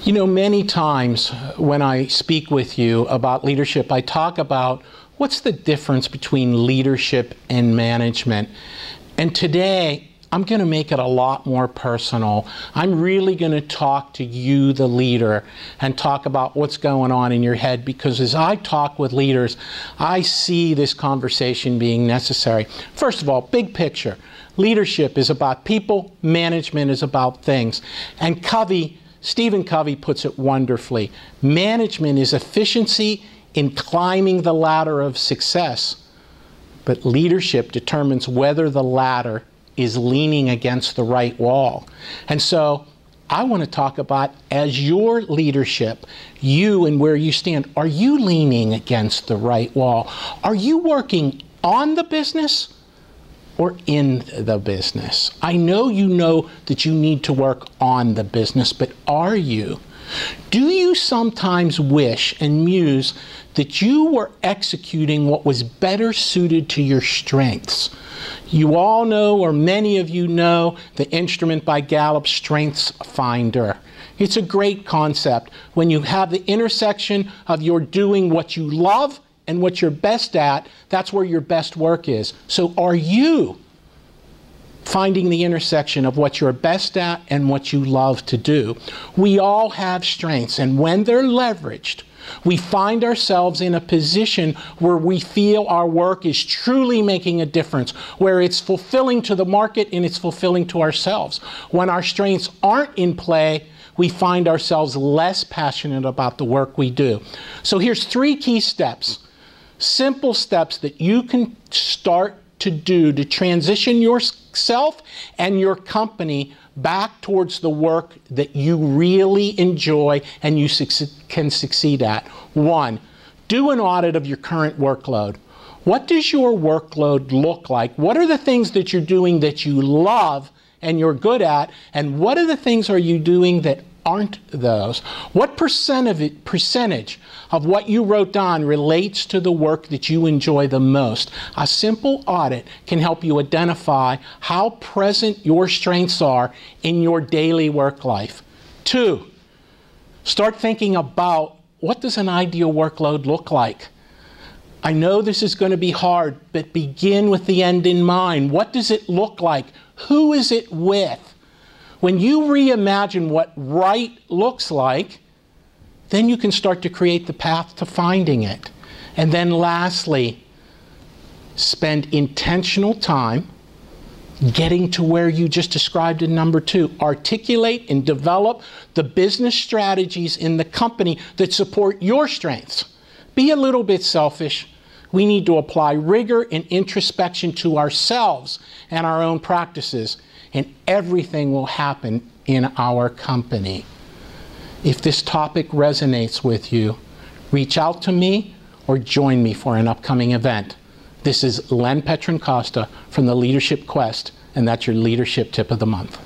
You know, many times when I speak with you about leadership, I talk about what's the difference between leadership and management. And today, I'm going to make it a lot more personal. I'm really going to talk to you, the leader, and talk about what's going on in your head, because as I talk with leaders, I see this conversation being necessary. First of all, big picture. Leadership is about people, management is about things. And Stephen Covey puts it wonderfully. Management is efficiency in climbing the ladder of success, but leadership determines whether the ladder is leaning against the right wall. And so I want to talk about, as your leadership, you and where you stand, are you leaning against the right wall? Are you working on the business or in the business? I know you know that you need to work on the business, but are you? Do you sometimes wish and muse that you were executing what was better suited to your strengths? You all know, or many of you know, the instrument by Gallup, Strengths Finder. It's a great concept. When you have the intersection of your doing what you love and what you're best at, that's where your best work is. So are you finding the intersection of what you're best at and what you love to do? We all have strengths, and when they're leveraged, we find ourselves in a position where we feel our work is truly making a difference, where it's fulfilling to the market and it's fulfilling to ourselves. When our strengths aren't in play, we find ourselves less passionate about the work we do. So here's 3 key steps, simple steps that you can start to do to transition yourself and your company back towards the work that you really enjoy and you can succeed at. 1, do an audit of your current workload. What does your workload look like? What are the things that you're doing that you love and you're good at? And what are the things are you doing that aren't those? What percentage of what you wrote down relates to the work that you enjoy the most? A simple audit can help you identify how present your strengths are in your daily work life. 2, start thinking about, what does an ideal workload look like? I know this is going to be hard, but begin with the end in mind. What does it look like? Who is it with? When you reimagine what right looks like, then you can start to create the path to finding it. And then lastly, spend intentional time getting to where you just described in number 2. Articulate and develop the business strategies in the company that support your strengths. Be a little bit selfish. We need to apply rigor and introspection to ourselves and our own practices, and everything will happen in our company. If this topic resonates with you, reach out to me or join me for an upcoming event. This is Len Petrancosta from the Leadership Quest, and that's your Leadership Tip of the Month.